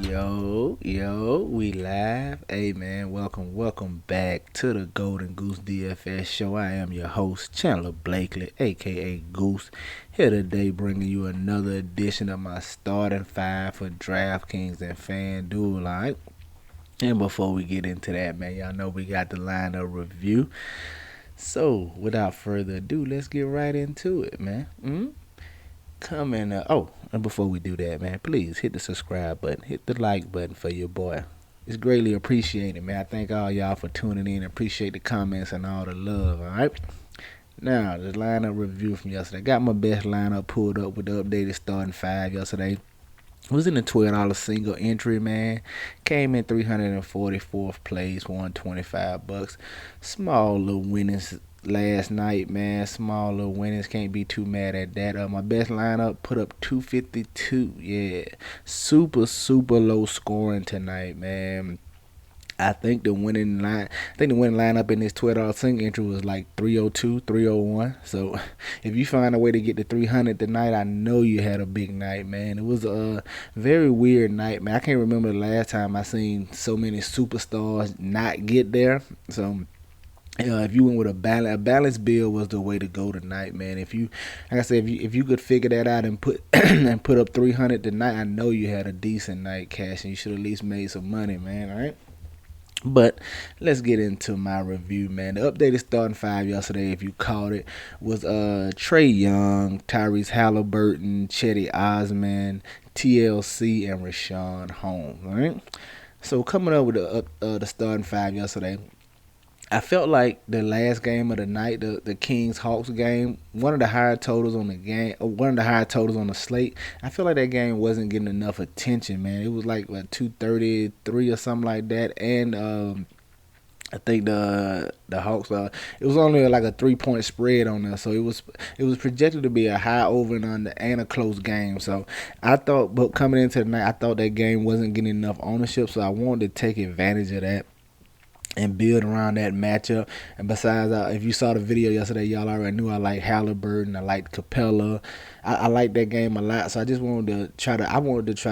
Yo, we live. Hey man, welcome back to the Golden Goose DFS show. I am your host, Chandler Blakely, aka Goose, here today bringing you another edition of my starting five for Draftkings and Fanduel. Alright? And before we get into that, man, y'all know we got the lineup review. So, without further ado, let's get right into it, man. Coming and before we do that, man, please hit the subscribe button, hit the like button for your boy. It's greatly appreciated, man. I thank all y'all for tuning in. Appreciate the comments and all the love. All right. Now the lineup review from yesterday. Got my best lineup pulled up with the updated starting five yesterday. Was in the $12 single entry, man. Came in 344th place, won $25. Small little winnings last night, man. Small little winnings, can't be too mad at that. My best lineup put up 252. Yeah, super low scoring tonight, man. I think the winning lineup in this $12 single entry was like 302, 301. So if you find a way to get to 300 tonight, I know you had a big night, man. It was a very weird night, man. I can't remember the last time I seen so many superstars not get there. So if you went with a balanced build was the way to go tonight, man. If you, like I said, if you could figure that out and put and put up 300 tonight, I know you had a decent night, cash, and you should at least made some money, man. All right. But let's get into my review, man. The updated starting five yesterday, if you caught it, was Trey Young, Tyrese Halliburton, Chetty Osman, TLC, and Rashawn Holmes. All right. So coming up with the starting five yesterday, I felt like the last game of the night, the Kings Hawks game, one of the higher totals on the game, one of the higher totals on the slate. I feel like that game wasn't getting enough attention, man. It was like 233 or something like that, and I think the Hawks, it was only like a 3-point spread on there, so it was projected to be a high over and under and a close game. So I thought, but coming into the night, I thought that game wasn't getting enough ownership, so I wanted to take advantage of that and build around that matchup. And besides, if you saw the video yesterday, y'all already knew I like Halliburton, I liked Capella. I like that game a lot, so I just wanted to try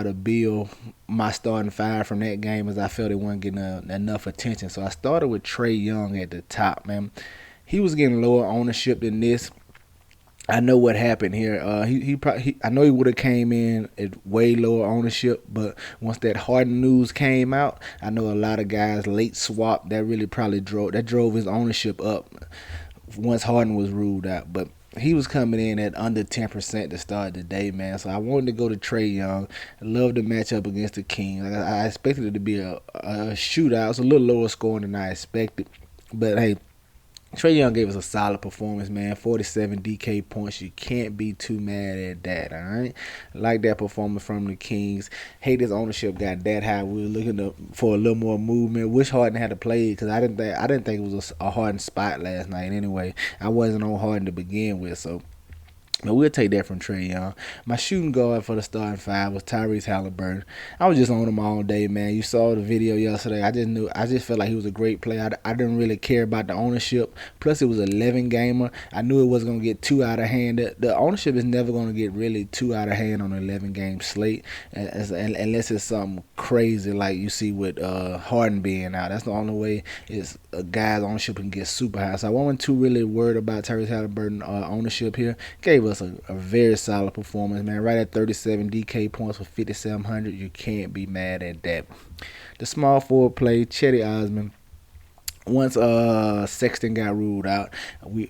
to build my starting five from that game, as I felt it wasn't getting enough attention. So I started with Trey Young at the top, man. He was getting lower ownership than this. I know what happened here. I know he would have came in at way lower ownership, but once that Harden news came out, I know a lot of guys late swap. That really probably drove his ownership up once Harden was ruled out. But he was coming in at under 10% to start the day, man. So I wanted to go to Trey Young. I love the matchup against the Kings. I expected it to be a shootout. It's a little lower scoring than I expected, but hey. Trey Young gave us a solid performance, man. 47 DK points. You can't be too mad at that, all right? Like that performance from the Kings. Hate his ownership got that high. We were looking for a little more movement. Wish Harden had to play because I didn't think it was a Harden spot last night anyway. I wasn't on Harden to begin with, so. But we'll take that from Trey Young. My shooting guard for the starting five was Tyrese Halliburton. I was just on him all day, man. You saw the video yesterday. I just felt like he was a great player. I didn't really care about the ownership. Plus, it was 11 gamer. I knew it wasn't going to get too out of hand. The ownership is never going to get really too out of hand on an 11 game slate, unless it's something crazy like you see with Harden being out. That's the only way is a guy's ownership can get super high. So I wasn't too really worried about Tyrese Halliburton ownership here. Gave us a very solid performance, man. Right at 37 DK points for 5,700. You can't be mad at that. The small forward play, Chetty Osman. Once Sexton got ruled out,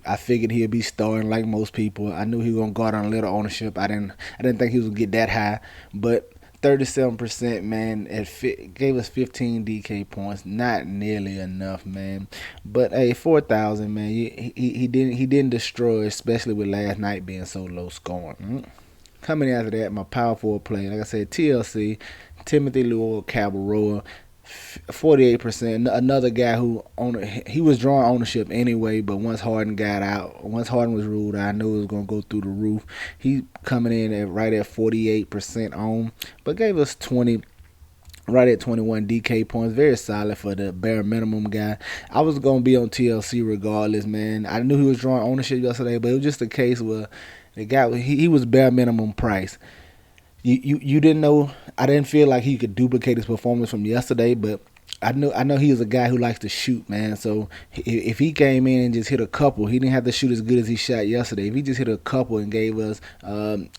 I figured he'd be starting like most people. I knew he was gonna guard on a little ownership. I didn't think he was gonna get that high, but 37%, man, gave us 15 DK points. Not nearly enough, man. But hey, 4,000, man. He didn't destroy, especially with last night being so low scoring. Coming after that, my power forward play, like I said, TLC, Timothy Luo Cabarrot, 48%. Another guy he was drawing ownership anyway, but once Harden was ruled out, I knew it was gonna go through the roof. He coming in right at 48% on, but gave us 20. Right at 21 DK points. Very solid for the bare minimum guy. I was going to be on TLC regardless, man. I knew he was drawing ownership yesterday, but it was just a case where the guy, he was bare minimum price. you didn't know. I didn't feel like he could duplicate his performance from yesterday, but I know he is a guy who likes to shoot, man. So if he came in and just hit a couple, he didn't have to shoot as good as he shot yesterday. If he just hit a couple and gave us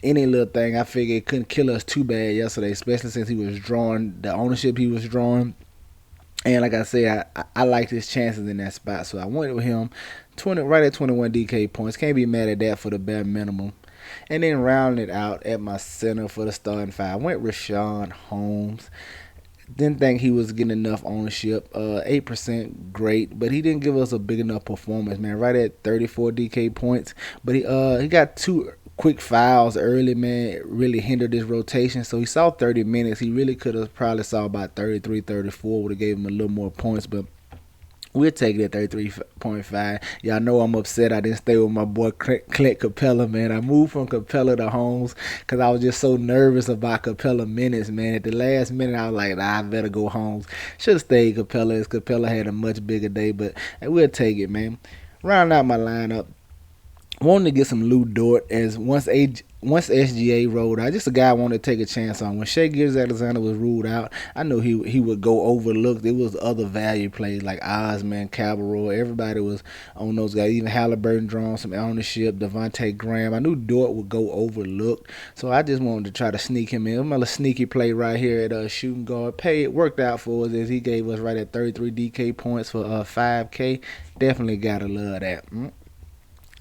any little thing, I figure it couldn't kill us too bad yesterday, especially since he was drawing the ownership he was drawing. And like I said, I liked his chances in that spot, so I went with him. 20 right at 21 DK points. Can't be mad at that for the bare minimum. And then rounding it out at my center for the starting five, I went Rashawn Holmes. Didn't think he was getting enough ownership. 8% great, but he didn't give us a big enough performance, man. Right at 34 DK points, but he got two quick fouls early, man. It really hindered his rotation. So he saw 30 minutes. He really could have probably saw about 33, 34. Would have gave him a little more points, but we'll take it at 33.5. Y'all know I'm upset I didn't stay with my boy Clint Capella, man. I moved from Capella to Holmes because I was just so nervous about Capella minutes, man. At the last minute, I was like, nah, I better go Holmes. Should have stayed Capella as Capella had a much bigger day, but we'll take it, man. Round out my lineup. Wanted to get some Lou Dort as once SGA rolled out, just a guy I wanted to take a chance on. When Shea Gilgeous-Alexander was ruled out, I knew he would go overlooked. There was other value plays like Osman, Cabarrot. Everybody was on those guys. Even Halliburton drawing some ownership, Devontae Graham. I knew Dort would go overlooked, so I just wanted to try to sneak him in. A little sneaky play right here at shooting guard. It worked out for us as he gave us right at 33 DK points for 5K. Definitely gotta love that.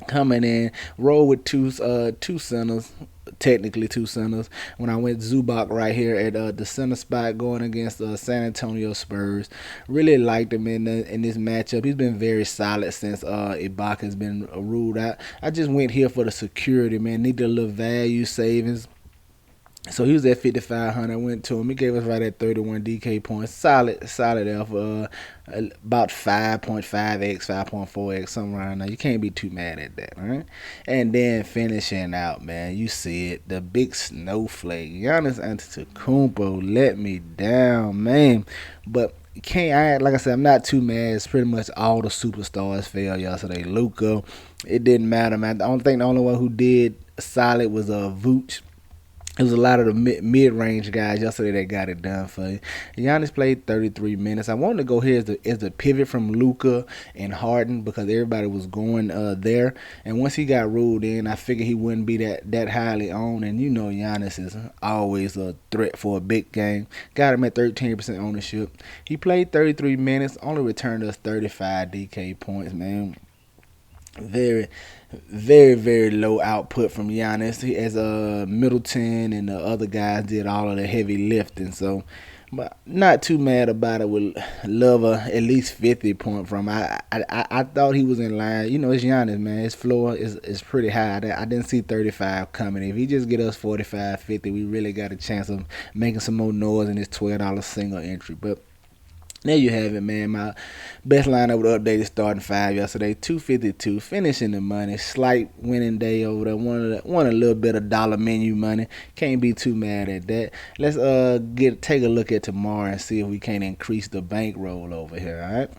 Coming in, roll with two centers, technically two centers. When I went Zubac right here at the center spot going against San Antonio Spurs, really liked him in this matchup. He's been very solid since Ibaka has been ruled out. I just went here for the security, man. Needed a little value savings. So he was at 5,500. I went to him. He gave us right at 31 DK points. Solid there for about 5.5x, 5.4x, somewhere around there. You can't be too mad at that, right? And then finishing out, man, you see it. The big snowflake. Giannis Antetokounmpo let me down, man. But like I said, I'm not too mad. It's pretty much all the superstars failed yesterday. Luka, it didn't matter, man. I don't think the only one who did solid was Vooch. It was a lot of the mid-range guys yesterday that got it done for you. Giannis played 33 minutes. I wanted to go here as the pivot from Luka and Harden because everybody was going there. And once he got ruled in, I figured he wouldn't be that highly owned. And you know Giannis is always a threat for a big game. Got him at 13% ownership. He played 33 minutes, only returned us 35 DK points, man. Very, very, very low output from Giannis. As Middleton and the other guys did all of the heavy lifting. So, but not too mad about it. With Lover at least 50 point from. I thought he was in line. You know, it's Giannis, man. His floor is pretty high. I didn't see 35 coming. If he just get us 45, 50, we really got a chance of making some more noise in this $12 single entry. But there you have it, man. My best lineup with the updated starting five yesterday. 252, finishing the money. Slight winning day over there. Won a little bit of dollar menu money. Can't be too mad at that. Let's take a look at tomorrow and see if we can't increase the bankroll over here, all right?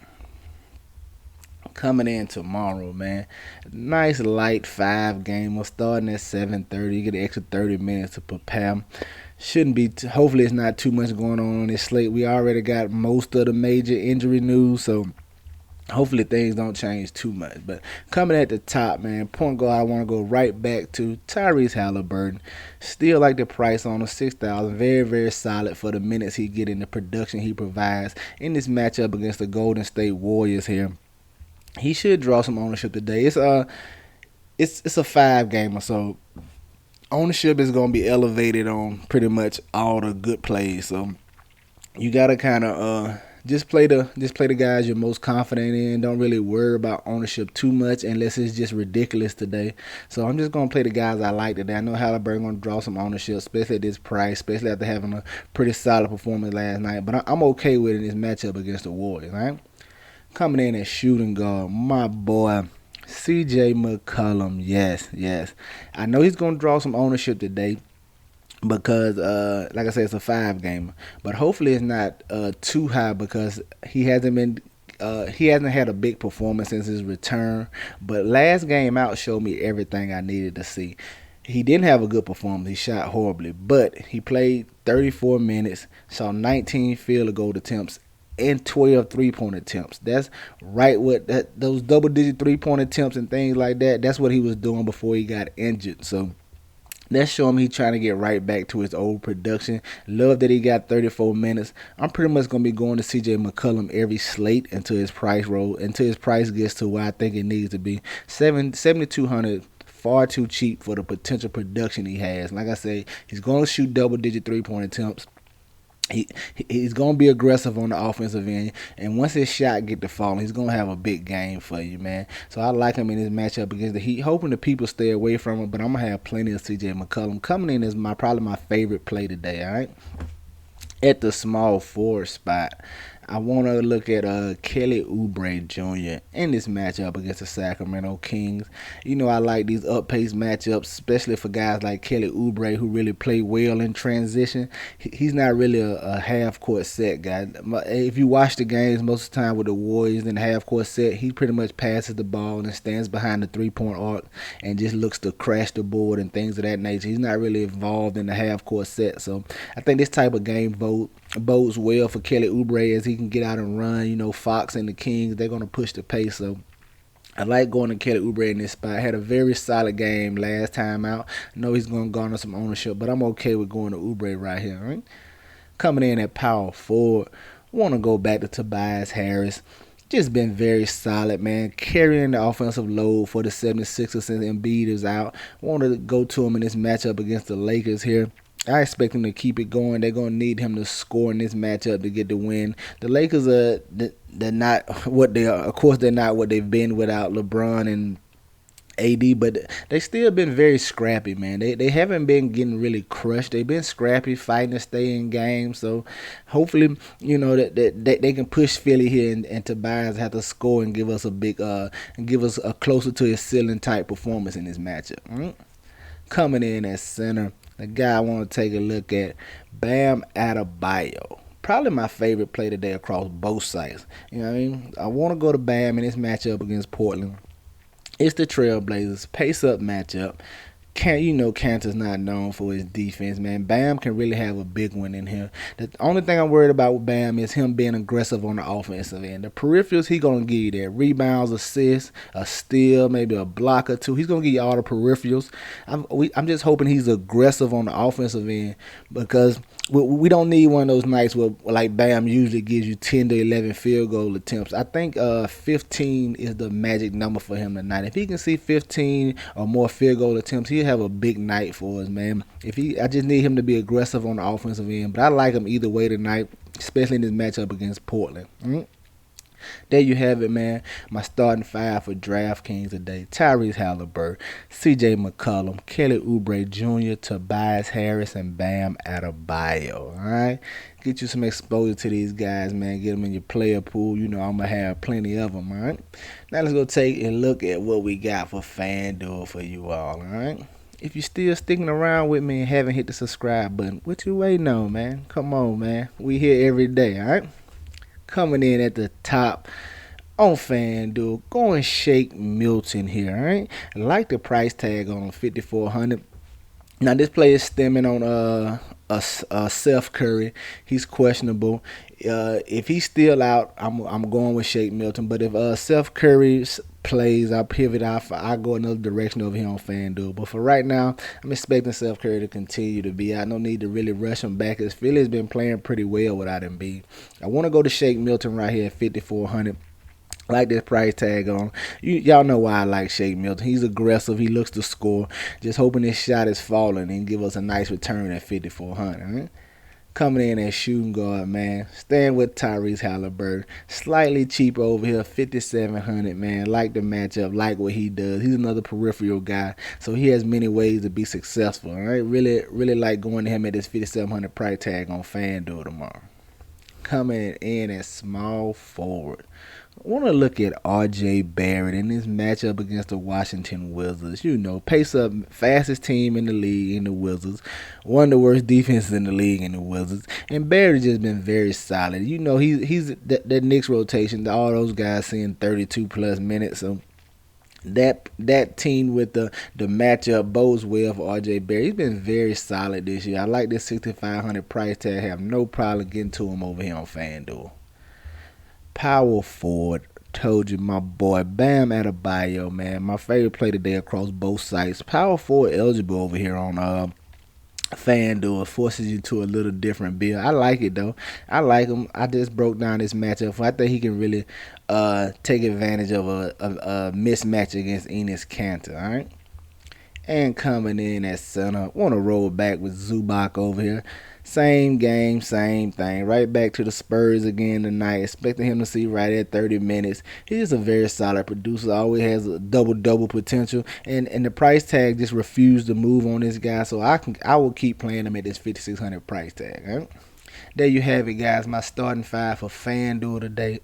Coming in tomorrow, man. Nice light 5-gamer starting at 7:30. You get an extra 30 minutes to prepare. Shouldn't be. Hopefully, it's not too much going on this slate. We already got most of the major injury news, so hopefully things don't change too much. But coming at the top, man, point guard, I want to go right back to Tyrese Halliburton. Still like the price on him, 6,000. Very, very solid for the minutes he get in the production he provides in this matchup against the Golden State Warriors here. He should draw some ownership today. It's a 5-gamer, so ownership is going to be elevated on pretty much all the good plays. So you got to kind of just play the guys you're most confident in. Don't really worry about ownership too much unless it's just ridiculous today. So I'm just going to play the guys I like today. I know Halliburton going to draw some ownership, especially at this price, especially after having a pretty solid performance last night. But I'm okay with it in this matchup against the Warriors, right? Coming in at shooting guard, my boy CJ McCollum. Yes. I know he's going to draw some ownership today because, like I said, it's a 5-gamer. But hopefully it's not too high because he hasn't had a big performance since his return. But last game out showed me everything I needed to see. He didn't have a good performance. He shot horribly, but he played 34 minutes, saw 19 field goal attempts, and 12 3-point attempts. That's right what those double digit 3-point attempts and things like that. That's what he was doing before he got injured. So let's show him he's trying to get right back to his old production. Love that he got 34 minutes. I'm pretty much gonna be going to CJ McCollum every slate until his price gets to where I think it needs to be. 7,200. Far too cheap for the potential production he has. Like I say, he's going to shoot double-digit 3-point attempts. He's going to be aggressive on the offensive end, and once his shot get to falling, he's going to have a big game for you, man. So I like him in this matchup against the Heat, hoping the people stay away from him, but I'm going to have plenty of CJ McCollum. Coming in is probably my favorite play today, all right? At the small forward spot, I want to look at Kelly Oubre Jr. in this matchup against the Sacramento Kings. You know, I like these up-paced matchups, especially for guys like Kelly Oubre who really play well in transition. He's not really a half-court set guy. If you watch the games most of the time with the Warriors in the half-court set, he pretty much passes the ball and stands behind the three-point arc and just looks to crash the board and things of that nature. He's not really involved in the half-court set. So I think this type of game bodes well for Kelly Oubre as he can get out and run. You know, Fox and the Kings, they're going to push the pace. So I like going to Kelly Oubre in this spot. Had a very solid game last time out. I know he's going to garner some ownership, but I'm okay with going to Oubre right here. Right? Coming in at power forward, want to go back to Tobias Harris. Just been very solid, man. Carrying the offensive load for the 76ers since Embiid is out. Want to go to him in this matchup against the Lakers here. I expect him to keep it going. They're going to need him to score in this matchup to get the win. The Lakers they're not what they are. Of course, they're not what they've been without LeBron and AD, but they still been very scrappy, man. They haven't been getting really crushed. They've been scrappy, fighting to stay in games. So hopefully, you know, that they can push Philly here and Tobias have to score and give us a closer to his ceiling type performance in this matchup. Right? Coming in at center, the guy I want to take a look at, Bam Adebayo. Probably my favorite play today across both sides. You know what I mean? I want to go to Bam in this matchup against Portland. It's the Trailblazers, pace-up matchup. Cantor's not known for his defense, man. Bam can really have a big one in here. The only thing I'm worried about with Bam is him being aggressive on the offensive end. The peripherals, he going to give you that. Rebounds, assists, a steal, maybe a block or two. He's going to give you all the peripherals. I'm just hoping he's aggressive on the offensive end because we don't need one of those nights where, like, Bam usually gives you 10 to 11 field goal attempts. I think 15 is the magic number for him tonight. If he can see 15 or more field goal attempts, he'll have a big night for us, man. I just need him to be aggressive on the offensive end, but I like him either way tonight, especially in this matchup against Portland. There you have it, man. My starting five for DraftKings today: Tyrese Halliburton, CJ McCollum, Kelly Oubre Jr., Tobias Harris, and Bam Adebayo. All right, get you some exposure to these guys, man. Get them in your player pool. You know I'm gonna have plenty of them. All right. Now let's go take a look at what we got for FanDuel for you all. All right. If you're still sticking around with me and haven't hit the subscribe button, what you waiting on, man? Come on, man. We here every day. All right. Coming in at the top on FanDuel, going Shake Milton here, all right? I like the price tag on $5,400. Now this play is stemming on Seth Curry. He's questionable. If he's still out, I'm going with Shake Milton. But if Seth Curry plays, I pivot. I go another direction over here on FanDuel. But for right now, I'm expecting Seth Curry to continue to be out. No need to really rush him back, as Philly's been playing pretty well without Embiid. I want to go to Shake Milton right here at $5,400. Like this price tag on. Y'all know why I like Shake Milton. He's aggressive. He looks to score. Just hoping this shot is falling and give us a nice return at $5,400. Right? Coming in at shooting guard, man. Staying with Tyrese Halliburton. Slightly cheaper over here, $5,700, man. Like the matchup, like what he does. He's another peripheral guy, so he has many ways to be successful. All right, really like going to him at this $5,700 price tag on FanDuel tomorrow. Coming in at small forward, I want to look at R.J. Barrett in this matchup against the Washington Wizards. You know, pace up, fastest team in the league in the Wizards. One of the worst defenses in the league in the Wizards. And Barrett has just been very solid. You know, he's that Knicks rotation. All those guys seeing 32-plus minutes. So That team with the matchup bodes well for RJ Barrett. He's been very solid this year. I like this 6,500 price tag. I have no problem getting to him over here on FanDuel. Power forward. Told you, my boy Bam Adebayo, man. My favorite play today across both sites. Power forward eligible over here on FanDuel. Forces you to a little different build. I like it though. I like him. I just broke down this matchup. I think he can really take advantage of a mismatch against Enes Kanter. All right. And coming in at center, want to roll back with Zubac over here. Same game, same thing. Right back to the Spurs again tonight. Expecting him to see right at 30 minutes. He's a very solid producer. Always has a double potential. And the price tag just refused to move on this guy. So I will keep playing him at this 5,600 price tag. Right? There you have it, guys. My starting five for FanDuel today.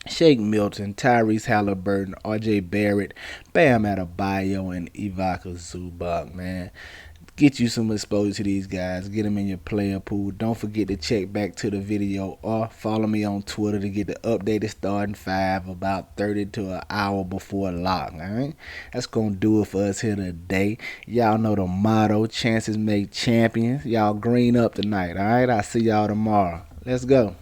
Shake Milton, Tyrese Halliburton, RJ Barrett, Bam Adebayo, and Ivica Zubac, man. Get you some exposure to these guys. Get them in your player pool. Don't forget to check back to the video or follow me on Twitter to get the updated starting five about 30 to an hour before lock. Alright? That's going to do it for us here today. Y'all know the motto, chances make champions. Y'all green up tonight. Alright? I'll see y'all tomorrow. Let's go.